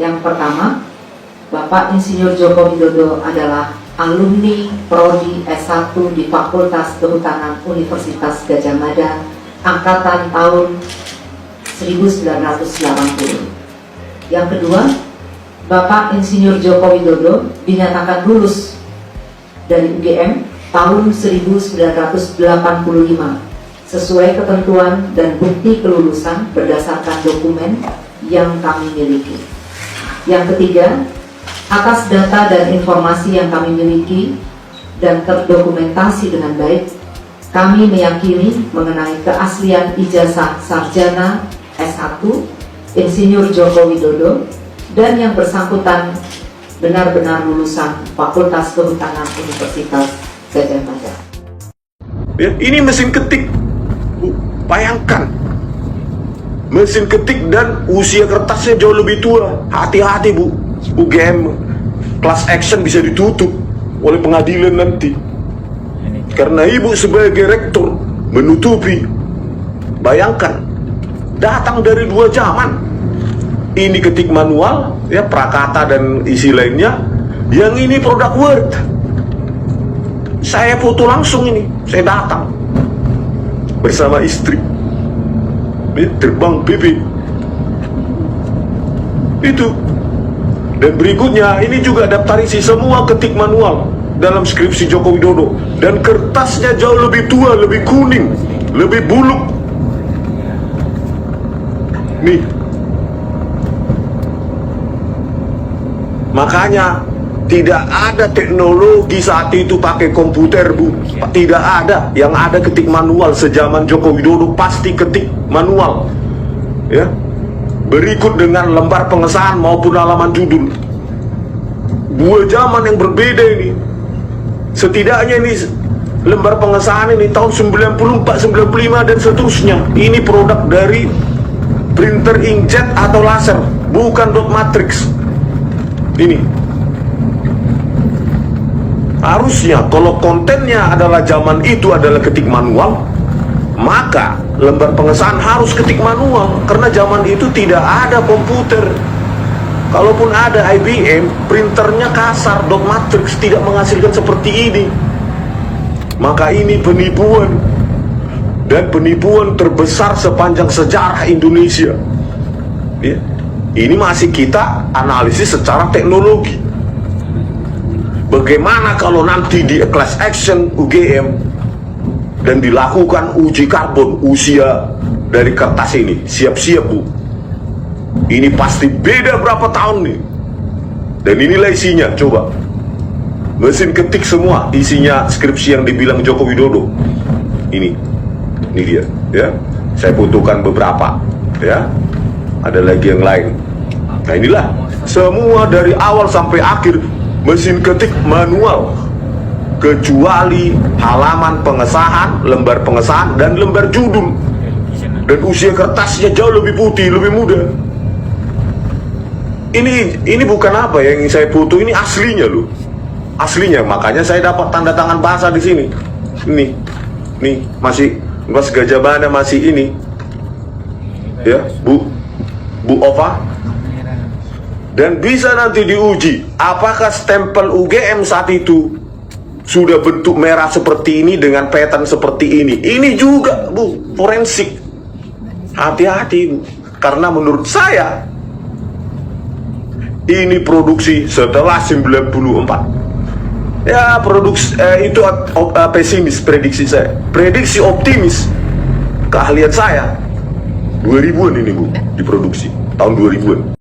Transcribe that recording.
Yang pertama, Bapak Insinyur Joko Widodo adalah alumni Prodi S1 di Fakultas Kehutanan Universitas Gadjah Mada angkatan tahun 1980. Yang kedua, Bapak Insinyur Joko Widodo dinyatakan lulus dari UGM tahun 1985 sesuai ketentuan dan bukti kelulusan berdasarkan dokumen yang kami miliki. Yang ketiga, atas data dan informasi yang kami miliki dan terdokumentasi dengan baik, kami meyakini mengenai keaslian ijazah sarjana S1 Insinyur Joko Widodo dan yang bersangkutan benar-benar lulusan Fakultas Kehutanan Universitas Gadjah Mada. Ya, ini mesin ketik, Bu. Bayangkan, mesin ketik dan usia kertasnya jauh lebih tua. Hati-hati, Bu. UGM class action bisa ditutup oleh pengadilan nanti karena Ibu sebagai rektor menutupi. Bayangkan, datang dari dua zaman. Ini ketik manual, ya, prakata dan isi lainnya. Yang ini produk Word. Saya foto langsung ini, saya datang bersama istri, terbang PP itu. Dan berikutnya ini juga daftar isi semua ketik manual dalam skripsi Joko Widodo. Dan kertasnya jauh lebih tua, lebih kuning, lebih buluk. Nih, makanya tidak ada teknologi saat itu pakai komputer, Bu. Tidak ada. Yang ada ketik manual. Sejaman Joko Widodo pasti ketik manual, ya. Berikut dengan lembar pengesahan maupun halaman judul. Dua zaman yang berbeda ini. Setidaknya ini lembar pengesahan ini tahun 94, 95 dan seterusnya. Ini produk dari printer inkjet atau laser, bukan dot matrix. Ini harusnya kalau kontennya adalah zaman itu adalah ketik manual, maka lembar pengesahan harus ketik manual, karena zaman itu tidak ada komputer. Kalaupun ada IBM, printernya kasar, dot matrix, tidak menghasilkan seperti ini. Maka ini penipuan, dan penipuan terbesar sepanjang sejarah Indonesia, ya. Ini masih kita analisis secara teknologi. Bagaimana kalau nanti di class action UGM dan dilakukan uji karbon usia dari kertas ini? Siap-siap, Bu. Ini pasti beda berapa tahun nih. Dan inilah isinya, coba. Mesin ketik semua, isinya skripsi yang dibilang Joko Widodo. Ini dia, ya. Saya butuhkan beberapa, ya. Ada lagi yang lain. Nah, inilah semua dari awal sampai akhir mesin ketik manual, kecuali halaman pengesahan, lembar pengesahan, dan lembar judul. Dan usia kertasnya jauh lebih putih, lebih muda. Ini bukan apa yang saya foto, ini aslinya loh. Aslinya, makanya saya dapat tanda tangan basah di sini. Nih masih Mas Gadjah Mada masih ini. Ya, Bu Ova. Dan bisa nanti diuji apakah stempel UGM saat itu sudah bentuk merah seperti ini dengan pattern seperti ini. Ini juga, Bu, forensik. Hati-hati, Bu. Karena menurut saya ini produksi setelah 94. Ya, produksi itu pesimis prediksi saya. Prediksi optimis, keahlian saya 2000-an ini, Bu, diproduksi tahun 2000-an.